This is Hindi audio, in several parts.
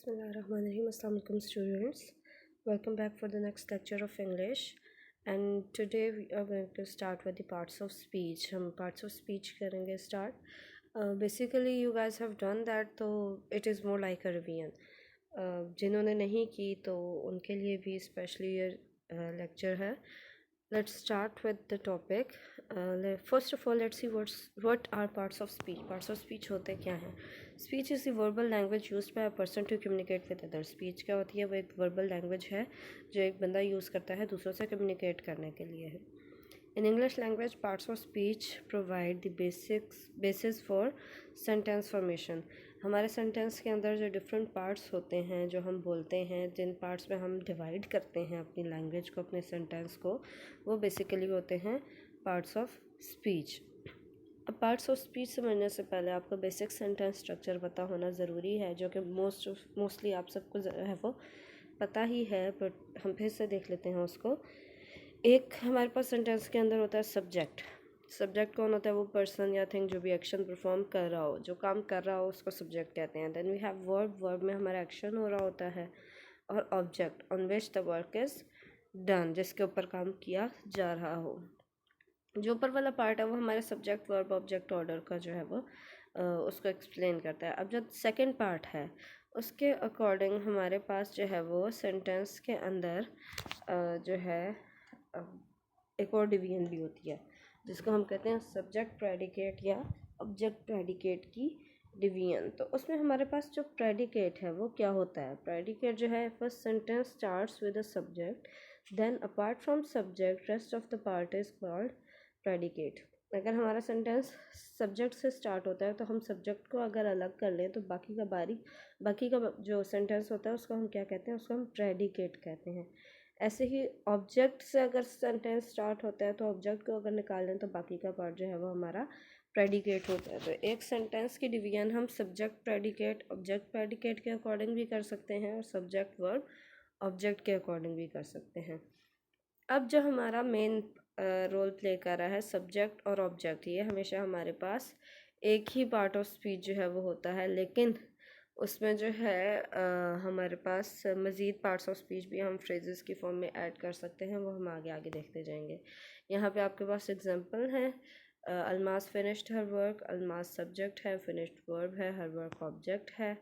Bismillahirrahmanirrahim. Assalamu alaikum students. Welcome back for the next lecture of English. And today we are going to start with the parts of speech. हम parts of speech करेंगे start. Basically you guys have done that, तो it is more like a revision. जिन्होंने नहीं की तो उनके लिए भी स्पेशली ये lecture है. Let's start with the topic. First of all, let's see what are parts of speech. Parts of speech होते क्या हैं? Speech is the verbal language used by a person to communicate with others. Speech क्या होती है? वो एक verbal language है जो एक बंदा यूज़ करता है दूसरों से communicate करने के लिए है. In English language, parts of speech provide the basis for sentence formation. हमारे सेंटेंस के अंदर जो डिफरेंट पार्ट्स होते हैं जो हम बोलते हैं, जिन पार्ट्स में हम डिवाइड करते हैं अपनी लैंग्वेज को, अपने सेंटेंस को, वो बेसिकली होते हैं पार्ट्स ऑफ स्पीच. अब पार्ट्स ऑफ स्पीच समझने से पहले आपको बेसिक सेंटेंस स्ट्रक्चर पता होना ज़रूरी है, जो कि मोस्टली आप सबको है वो पता ही है, बट हम फिर से देख लेते हैं उसको. एक हमारे पास सेंटेंस के अंदर होता है सब्जेक्ट. सब्जेक्ट कौन होता है? वो पर्सन या थिंग जो भी एक्शन परफॉर्म कर रहा हो, जो काम कर रहा हो, उसको सब्जेक्ट कहते हैं. Then we have verb. Verb में हमारा एक्शन हो रहा होता है. और object on which the work is done, जिसके ऊपर काम किया जा रहा हो. जो ऊपर वाला पार्ट है वो हमारे सब्जेक्ट वर्ब ऑब्जेक्ट ऑर्डर का जो है वो उसको एक्सप्लेन करता है. अब जो सेकंड पार्ट है उसके अकॉर्डिंग हमारे पास जो है वो सेंटेंस के अंदर जो है एक और डिवीजन भी होती है जिसको हम कहते हैं सब्जेक्ट प्रेडिकेट या ऑब्जेक्ट प्रेडिकेट की डिवीजन. तो उसमें हमारे पास जो प्रेडिकेट है वो क्या होता है? प्रेडिकेट जो है, first sentence starts with a subject, then apart from subject rest of the part is called predicate. अगर हमारा सेंटेंस सब्जेक्ट से स्टार्ट होता है तो हम सब्जेक्ट को अगर अलग कर लें तो बाकी का जो सेंटेंस होता है उसको हम क्या कहते हैं? उसको हम प्रेडिकेट कहते हैं. ऐसे ही ऑब्जेक्ट से अगर सेंटेंस स्टार्ट होता है तो ऑब्जेक्ट को अगर निकाल लें तो बाकी का पार्ट जो है वो हमारा प्रेडिकेट होता है. तो एक सेंटेंस की डिवीजन हम सब्जेक्ट प्रेडिकेट ऑब्जेक्ट प्रेडिकेट के अकॉर्डिंग भी कर सकते हैं और सब्जेक्ट वर्ब ऑब्जेक्ट के अकॉर्डिंग भी कर सकते हैं. अब जो हमारा मेन रोल प्ले कर रहा है सब्जेक्ट और ऑब्जेक्ट, ये हमेशा हमारे पास एक ही पार्ट ऑफ स्पीच जो है वो होता है, लेकिन उसमें जो है हमारे पास मज़ीद पार्ट्स ऑफ स्पीच भी हम फ्रेजेस की फॉर्म में ऐड कर सकते हैं. वो हम आगे आगे देखते जाएंगे. यहाँ पे आपके पास एग्जांपल है. Almas finished her work. Almas subject है, फिनिश्ड वर्ब है, हर वर्क ऑब्जेक्ट है.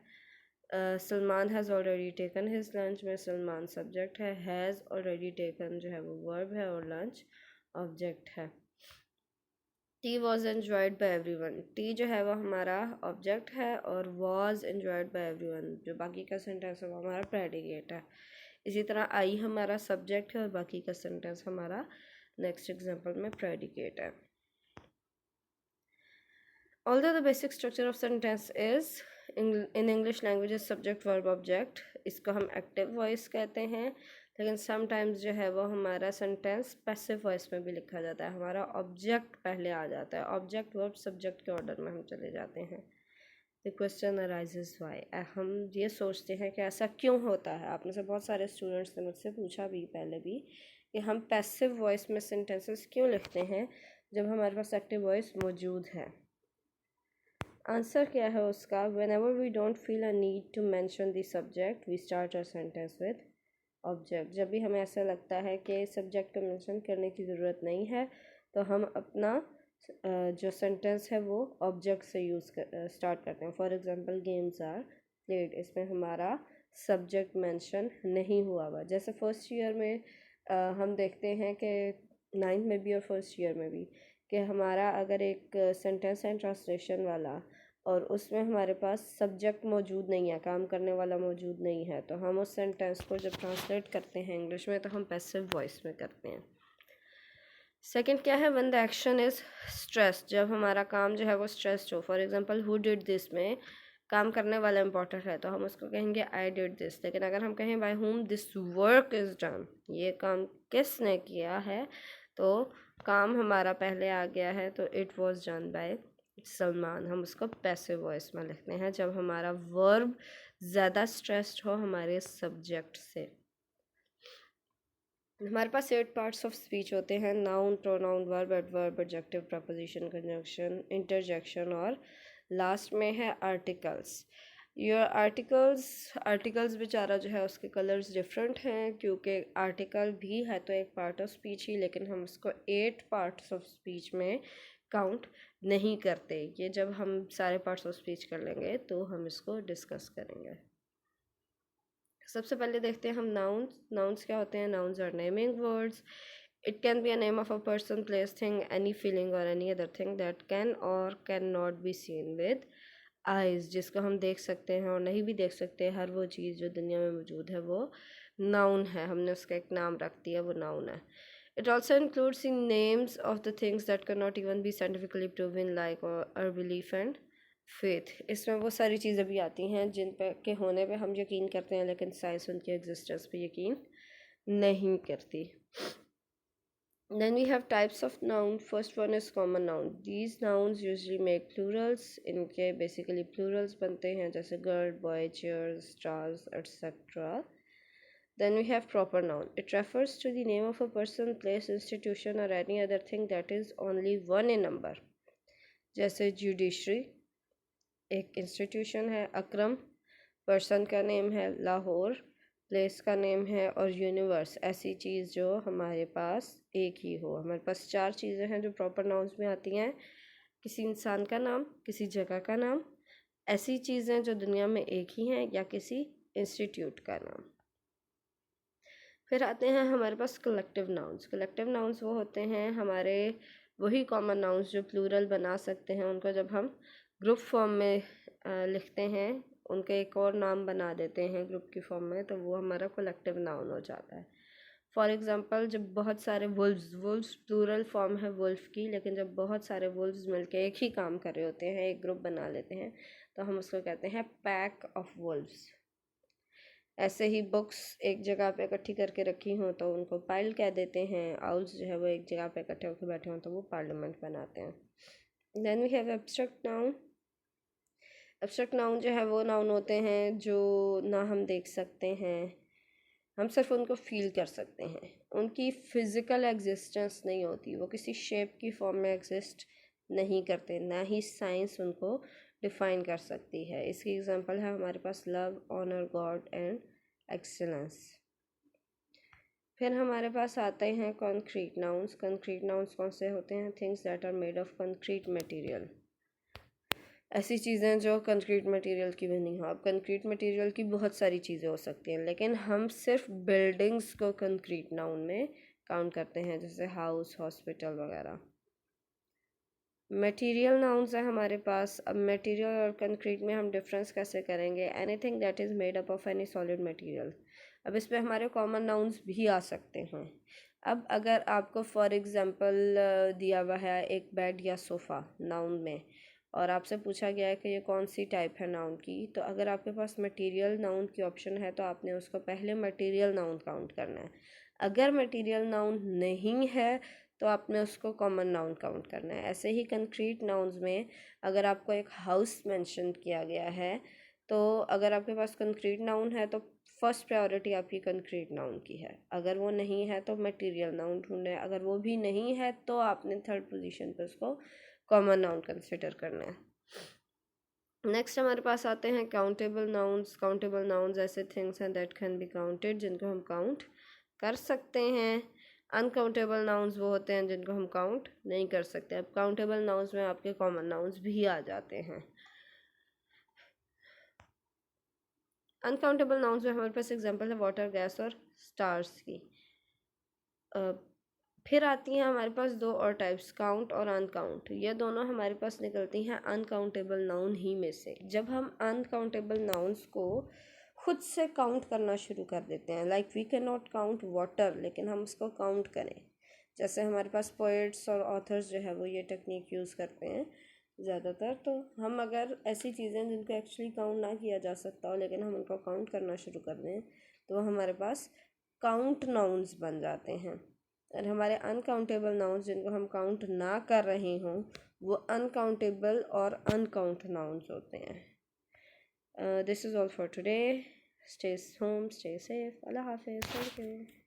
Salman has already taken his lunch में सलमान सब्जेक्ट है, हैज़ ऑलरेडी टेकन जो है वो वर्ब है और लंच ऑब्जेक्ट है. T was enjoyed by every one. T जो है वो हमारा ऑब्जेक्ट है और was enjoyed by every one जो बाकी का सेंटेंस है वो हमारा प्रेडिकेट है. इसी तरह आई हमारा सब्जेक्ट है और बाकी का सेंटेंस हमारा नेक्स्ट एग्जांपल में प्रेडिकेट है. Although the basic structure of sentence is in English language is subject verb object, इसको हम एक्टिव वॉइस कहते हैं, लेकिन समटाइम्स जो है वो हमारा सेंटेंस पैसिव वॉइस में भी लिखा जाता है. हमारा ऑब्जेक्ट पहले आ जाता है, ऑब्जेक्ट वर्ब सब्जेक्ट के ऑर्डर में हम चले जाते हैं. The question arises why. हम ये सोचते हैं कि ऐसा क्यों होता है. आप में से बहुत सारे स्टूडेंट्स ने मुझसे पूछा भी पहले भी कि हम पैसिव वॉइस में सेंटेंसेस क्यों लिखते हैं जब हमारे पास एक्टिव वॉइस मौजूद है. आंसर क्या है उसका? whenever we don't feel a need to mention the subject we start our sentence with object. जब भी हमें ऐसा लगता है कि सब्जेक्ट को मेंशन करने की ज़रूरत नहीं है तो हम अपना जो सेंटेंस है वो ऑब्जेक्ट से स्टार्ट करते हैं. For example games are played, इसमें हमारा सब्जेक्ट मेंशन नहीं हुआ हुआ. जैसे फर्स्ट ईयर में हम देखते हैं कि 9th में भी और फर्स्ट ईयर में भी कि हमारा अगर एक सेंटेंस है ट्रांसलेशन वाला और उसमें हमारे पास सब्जेक्ट मौजूद नहीं है, काम करने वाला मौजूद नहीं है, तो हम उस सेंटेंस को जब ट्रांसलेट करते हैं इंग्लिश में तो हम पैसिव वॉइस में करते हैं. सेकंड क्या है? When the action is stress, जब हमारा काम जो है वो स्ट्रेस्ड हो. For example who did this में काम करने वाला इंपॉर्टेंट है तो हम उसको कहेंगे आई डिड दिस. लेकिन अगर हम कहें by whom this work is done, ये काम किसने किया है, तो काम हमारा पहले आ गया है तो it was done by Salman. हम उसको पैसिव वॉइस में लिखते हैं जब हमारा वर्ब ज़्यादा स्ट्रेस्ड हो हमारे सब्जेक्ट से. हमारे पास 8 पार्ट्स ऑफ स्पीच होते हैं. Noun, pronoun, verb, adverb, adjective, preposition, conjunction, interjection और लास्ट में है आर्टिकल्स. योर आर्टिकल्स बेचारा जो है उसके कलर्स डिफरेंट हैं, क्योंकि आर्टिकल भी है तो एक पार्ट ऑफ स्पीच ही, लेकिन हम उसको 8 पार्ट्स ऑफ स्पीच में काउंट नहीं करते। ये जब हम सारे पार्ट्स ऑफ स्पीच कर लेंगे तो हम इसको डिस्कस करेंगे। सबसे पहले देखते हैं हम नाउन्स क्या होते हैं। Nouns are naming words. It can be a name of a person, place, thing, any feeling or any other thing that can or can not be seen with eyes, जिसको हम देख सकते हैं और नहीं भी देख सकते। हर वो चीज़ जो दुनिया में मौजूद है वो नाउन है, हमने उसका एक नाम रख दिया, वो नाउन है। It also includes in names of the things that can not even be scientifically proven like और बिलीफ एंड फेथ। इसमें वो सारी चीज़ें भी आती हैं जिन पे के होने पे हम यकीन करते हैं, लेकिन साइंस उनके एग्जिस्टेंस पे यकीन नहीं करती। Then we have types of noun. First one is common noun. These nouns usually make plurals. इनके basically plurals बनते हैं, जैसे girl, boy, chairs, stars, etc. Then we have proper noun. It refers to the name of a person, place, institution or any other thing that is only one in number. जैसे judiciary एक इंस्टीट्यूशन है, अकरम पर्सन का नेम है, लाहौर प्लेस का नेम है, और यूनिवर्स ऐसी चीज़ जो हमारे पास एक ही हो। हमारे पास 4 चीज़ें हैं जो प्रॉपर नाउन्स में आती हैं। किसी इंसान का नाम, किसी जगह का नाम, ऐसी चीज़ें जो दुनिया में एक ही हैं, या किसी इंस्टीट्यूट का नाम। फिर आते हैं हमारे पास कलेक्टिव नाउन्स। कलेक्टिव नाउन्स वो होते हैं हमारे वही कॉमन नाउन्स जो प्लूरल बना सकते हैं। उनको जब हम ग्रुप फॉर्म में लिखते हैं, उनका एक और नाम बना देते हैं ग्रुप की फॉर्म में, तो वो हमारा कलेक्टिव नाउन हो जाता है। फॉर एग्ज़ाम्पल, जब बहुत सारे वुल्व्स प्लूरल फॉर्म है वुल्फ की, लेकिन जब बहुत सारे वुल्व्स मिलकर एक ही काम कर रहे होते हैं, एक ग्रुप बना लेते हैं, तो हम उसको कहते हैं पैक ऑफ वुल्व्स। ऐसे ही बुक्स एक जगह पे इकट्ठी करके रखी हों तो उनको पाइल कह देते हैं। आउल्स जो है वो एक जगह पे इकट्ठे होकर बैठे हों तो वो पार्लियामेंट बनाते हैं। Then we have abstract noun. Abstract noun जो है वो नाउन होते हैं जो ना हम देख सकते हैं, हम सिर्फ उनको फील कर सकते हैं। उनकी फ़िज़िकल एग्जिस्टेंस नहीं होती, वो किसी शेप की फॉर्म में एग्जिस्ट नहीं करते, ना ही साइंस उनको डिफ़ाइन कर सकती है। इसकी एग्जांपल है हमारे पास love, honour, God and excellence. फिर हमारे पास आते हैं कॉन्क्रीट नाउन्स। कॉन्क्रीट नाउन्स कौन से होते हैं? Things that are made of concrete material. ऐसी चीज़ें जो कंक्रीट मटेरियल की बनी हो। अब कंक्रीट मटेरियल की बहुत सारी चीज़ें हो सकती हैं, लेकिन हम सिर्फ बिल्डिंग्स को कंक्रीट नाउन में काउंट करते हैं, जैसे हाउस, हॉस्पिटल वगैरह। मटेरियल नाउन्स है हमारे पास। अब मटेरियल और कंक्रीट में हम डिफरेंस कैसे करेंगे? Anything that is made up of any solid material. अब इस पे हमारे कॉमन नाउन्स भी आ सकते हैं। अब अगर आपको फॉर एग्ज़ाम्पल दिया हुआ है एक बेड या सोफ़ा नाउन में, और आपसे पूछा गया है कि ये कौन सी टाइप है नाउन की, तो अगर आपके पास मटेरियल नाउन की ऑप्शन है तो आपने उसको पहले मटेरियल नाउन काउंट करना है। अगर मटेरियल नाउन नहीं है तो आपने उसको कॉमन नाउन काउंट करना है। ऐसे ही कंक्रीट नाउन्स में अगर आपको एक हाउस मेंशन किया गया है, तो अगर आपके पास कंक्रीट नाउन है तो फर्स्ट प्रायोरिटी आपकी कंक्रीट नाउन की है। अगर वो नहीं है तो मटेरियल नाउन ढूंढें। अगर वो भी नहीं है तो आपने थर्ड पोजीशन पर उसको कॉमन नाउन कंसिडर करना है। नेक्स्ट हमारे पास आते हैं काउंटेबल नाउन्स। काउंटेबल नाउन्स ऐसे थिंग्स हैं दैट कैन बी काउंटेड, जिनको हम काउंट कर सकते हैं। अनकाउंटेबल नाउन्स वो होते हैं जिनको हम काउंट नहीं कर सकते। अब काउंटेबल नाउन्स में आपके कॉमन नाउन्स भी आ जाते हैं। अनकाउंटेबल नाउन्स में हमारे पास एग्जांपल है वाटर, गैस और स्टार्स की। फिर आती हैं हमारे पास दो और टाइप्स, काउंट और अनकाउंट। ये दोनों हमारे पास निकलती हैं अनकाउंटेबल नाउन ही में से। जब हम अनकाउंटेबल नाउन्स को खुद से काउंट करना शुरू कर देते हैं, like we can not count water, लेकिन हम उसको काउंट करें। जैसे हमारे पास पोइट्स और ऑथर्स जो है वो ये टेक्निक यूज़ करते हैं ज़्यादातर। तो हम अगर ऐसी चीज़ें जिनको एक्चुअली काउंट ना किया जा सकता हो लेकिन हम उनको काउंट करना शुरू कर दें, तो हमारे पास काउंट नाउन्स बन जाते हैं। और हमारे अनकाउंटेबल नाउन्स जिनको हम काउंट ना कर रहे हों, वो अनकाउंटेबल और अनकाउंट नाउन्स होते हैं। This is all for today. Stay home, stay safe. अल्लाह हाफिज़। Thank you.